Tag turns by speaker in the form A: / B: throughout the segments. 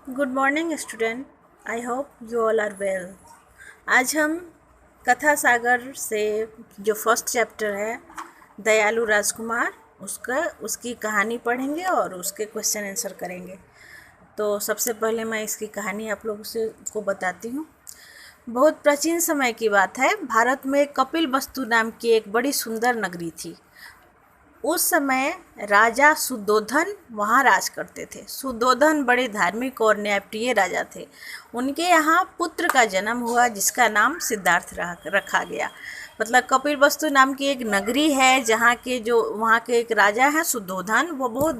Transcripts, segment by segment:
A: Good morning student. I hope you all are well. आज हम कथा सागर से जो फर्स्ट चैप्टर है दयालु राजकुमार उसकी कहानी पढ़ेंगे और उसके क्वेश्चन आंसर करेंगे। तो सबसे पहले मैं इसकी कहानी आप लोगों से को बताती हूँ। बहुत प्राचीन समय की बात है। भारत में कपिल वस्तु नाम की एक बड़ी सुंदर नगरी थी। उस समय राजा सुद्धोधन वहाँ राज करते थे। सुद्धोधन बड़े धार्मिक और न्यायप्रिय राजा थे। उनके यहाँ पुत्र का जन्म हुआ जिसका नाम सिद्धार्थ रखा गया। मतलब कपिल वस्तु नाम की एक नगरी है जहाँ के जो वहाँ के एक राजा हैं सुद्धोधन, वो बहुत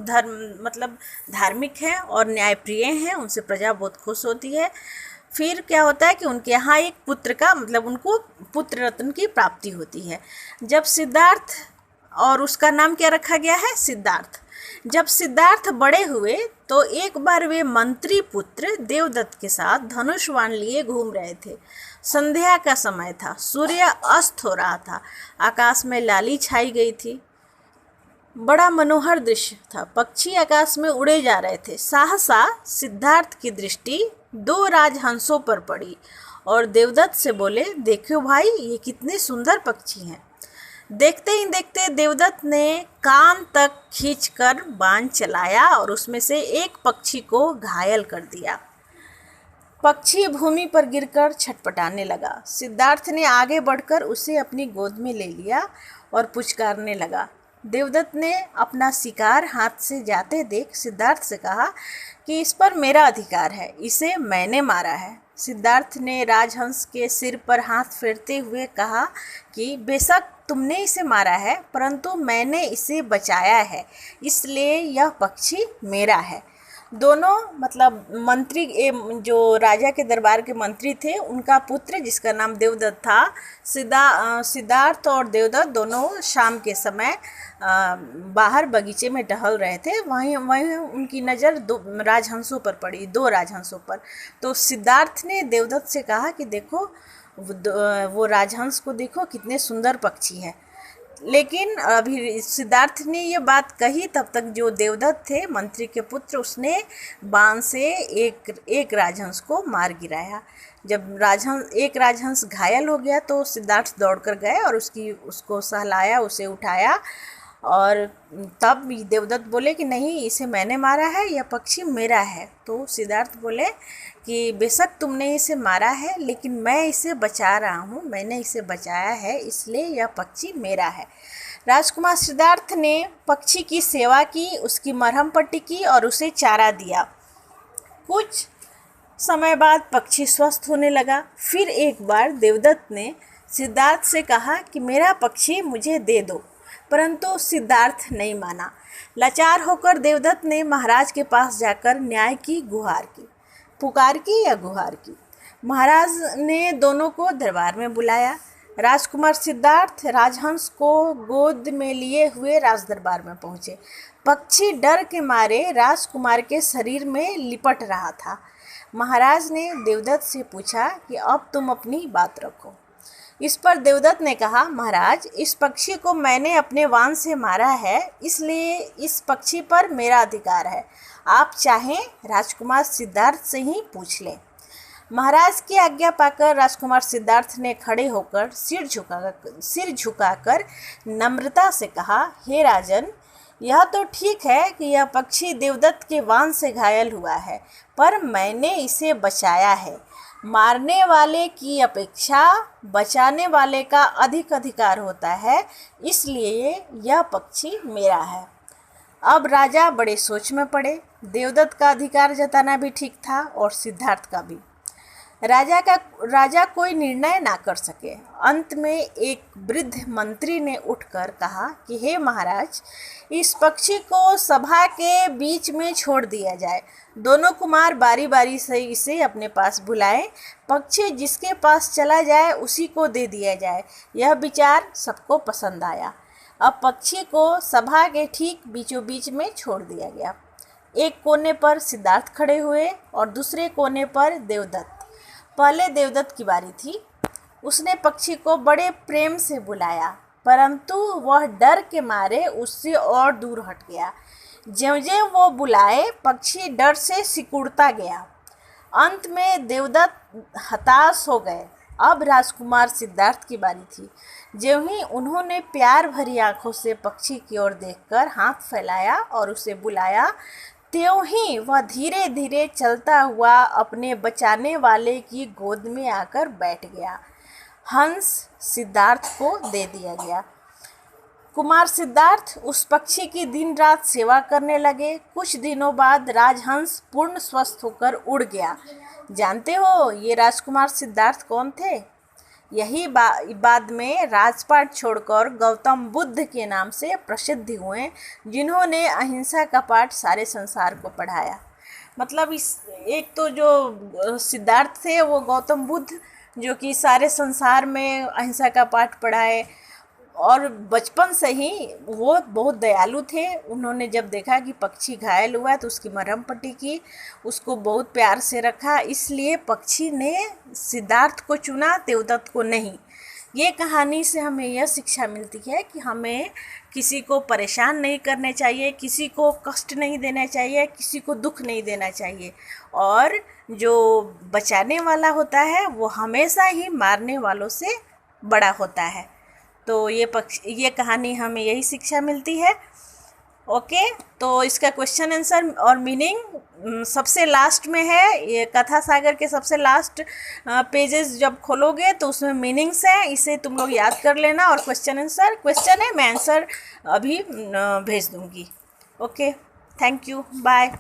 A: धार्मिक हैं और न्यायप्रिय हैं। उनसे प्रजा बहुत खुश होती है। फिर क्या होता है कि उनके यहाँ एक पुत्र का उनको पुत्र रत्न की प्राप्ति होती है। जब सिद्धार्थ, और उसका नाम क्या रखा गया है? सिद्धार्थ। जब सिद्धार्थ बड़े हुए तो एक बार वे मंत्री पुत्र देवदत्त के साथ धनुष बाण लिए घूम रहे थे। संध्या का समय था, सूर्य अस्त हो रहा था, आकाश में लाली छाई गई थी। बड़ा मनोहर दृश्य था। पक्षी आकाश में उड़े जा रहे थे। सहसा सिद्धार्थ की दृष्टि दो राजहंसों पर पड़ी और देवदत्त से बोले, देखो भाई, ये कितने सुंदर पक्षी हैं। देखते ही देखते देवदत्त ने कान तक खींचकर बाण चलाया और उसमें से एक पक्षी को घायल कर दिया। पक्षी भूमि पर गिरकर छटपटाने लगा। सिद्धार्थ ने आगे बढ़कर उसे अपनी गोद में ले लिया और पुचकारने लगा। देवदत्त ने अपना शिकार हाथ से जाते देख सिद्धार्थ से कहा कि इस पर मेरा अधिकार है, इसे मैंने मारा है। सिद्धार्थ ने राजहंस के सिर पर हाथ फेरते हुए कहा कि बेशक तुमने इसे मारा है, परंतु मैंने इसे बचाया है, इसलिए यह पक्षी मेरा है। दोनों मंत्री, जो राजा के दरबार के मंत्री थे, उनका पुत्र जिसका नाम देवदत्त था, सिद्धार्थ और देवदत्त दोनों शाम के समय बाहर बगीचे में टहल रहे थे। वहीं उनकी नज़र दो राजहंसों पर पड़ी, दो राजहंसों पर। तो सिद्धार्थ ने देवदत्त से कहा कि देखो, वो राजहंस को देखो, कितने सुंदर पक्षी हैं। लेकिन अभी सिद्धार्थ ने ये बात कही, तब तक जो देवदत्त थे, मंत्री के पुत्र, उसने बाण से एक राजहंस को मार गिराया। जब एक राजहंस घायल हो गया तो सिद्धार्थ दौड़कर गए और उसको सहलाया, उसे उठाया। और तब देवदत्त बोले कि नहीं, इसे मैंने मारा है, यह पक्षी मेरा है। तो सिद्धार्थ बोले कि बेशक तुमने इसे मारा है, लेकिन मैं इसे बचा रहा हूँ, मैंने इसे बचाया है, इसलिए यह पक्षी मेरा है। राजकुमार सिद्धार्थ ने पक्षी की सेवा की, उसकी मरहम पट्टी की और उसे चारा दिया। कुछ समय बाद पक्षी स्वस्थ होने लगा। फिर एक बार देवदत्त ने सिद्धार्थ से कहा कि मेरा पक्षी मुझे दे दो, परंतु सिद्धार्थ नहीं माना। लाचार होकर देवदत्त ने महाराज के पास जाकर न्याय की गुहार की। पुकार की या गुहार की। महाराज ने दोनों को दरबार में बुलाया। राजकुमार सिद्धार्थ राजहंस को गोद में लिए हुए राज दरबार में पहुँचे। पक्षी डर के मारे राजकुमार के शरीर में लिपट रहा था। महाराज ने देवदत्त से पूछा कि अब तुम अपनी बात रखो। इस पर देवदत्त ने कहा, महाराज, इस पक्षी को मैंने अपने वाण से मारा है, इसलिए इस पक्षी पर मेरा अधिकार है। आप चाहें राजकुमार सिद्धार्थ से ही पूछ लें। महाराज की आज्ञा पाकर राजकुमार सिद्धार्थ ने खड़े होकर सिर झुकाकर नम्रता से कहा, हे राजन, यह तो ठीक है कि यह पक्षी देवदत्त के वाण से घायल हुआ है, पर मैंने इसे बचाया है। मारने वाले की अपेक्षा बचाने वाले का अधिक अधिकार होता है, इसलिए यह पक्षी मेरा है। अब राजा बड़े सोच में पड़े। देवदत्त का अधिकार जताना भी ठीक था और सिद्धार्थ का भी। राजा कोई निर्णय ना कर सके। अंत में एक वृद्ध मंत्री ने उठकर कहा कि हे महाराज, इस पक्षी को सभा के बीच में छोड़ दिया जाए। दोनों कुमार बारी बारी से इसे अपने पास बुलाएं। पक्षी जिसके पास चला जाए उसी को दे दिया जाए। यह विचार सबको पसंद आया। अब पक्षी को सभा के ठीक बीचों बीच में छोड़ दिया गया। एक कोने पर सिद्धार्थ खड़े हुए और दूसरे कोने पर देवदत्त। पहले देवदत्त की बारी थी। उसने पक्षी को बड़े प्रेम से बुलाया, परंतु वह डर के मारे उससे और दूर हट गया। ज्यों-ज्यों वो बुलाए, पक्षी डर से सिकुड़ता गया। अंत में देवदत्त हताश हो गए। अब राजकुमार सिद्धार्थ की बारी थी। ज्यों ही उन्होंने प्यार भरी आंखों से पक्षी की ओर देखकर हाथ फैलाया और उसे बुलाया, त्यों ही वह धीरे धीरे चलता हुआ अपने बचाने वाले की गोद में आकर बैठ गया। हंस सिद्धार्थ को दे दिया गया। कुमार सिद्धार्थ उस पक्षी की दिन रात सेवा करने लगे। कुछ दिनों बाद राजहंस पूर्ण स्वस्थ होकर उड़ गया। जानते हो ये राजकुमार सिद्धार्थ कौन थे? यही बाद में राजपाट छोड़कर गौतम बुद्ध के नाम से प्रसिद्ध हुए, जिन्होंने अहिंसा का पाठ सारे संसार को पढ़ाया। मतलब इस एक तो जो सिद्धार्थ थे वो गौतम बुद्ध, जो कि सारे संसार में अहिंसा का पाठ पढ़ाए, और बचपन से ही वो बहुत दयालु थे। उन्होंने जब देखा कि पक्षी घायल हुआ तो उसकी मरहम पट्टी की, उसको बहुत प्यार से रखा, इसलिए पक्षी ने सिद्धार्थ को चुना, देवदत्त को नहीं। ये कहानी से हमें यह शिक्षा मिलती है कि हमें किसी को परेशान नहीं करने चाहिए, किसी को कष्ट नहीं देना चाहिए, किसी को दुख नहीं देना चाहिए, और जो बचाने वाला होता है वो हमेशा ही मारने वालों से बड़ा होता है। तो ये कहानी हमें यही शिक्षा मिलती है। ओके, तो इसका क्वेश्चन आंसर और मीनिंग सबसे लास्ट में है। ये कथा सागर के सबसे लास्ट पेजेस जब खोलोगे तो उसमें मीनिंग्स हैं, इसे तुम लोग याद कर लेना। और क्वेश्चन है, मैं आंसर अभी भेज दूँगी। Okay, thank you, bye.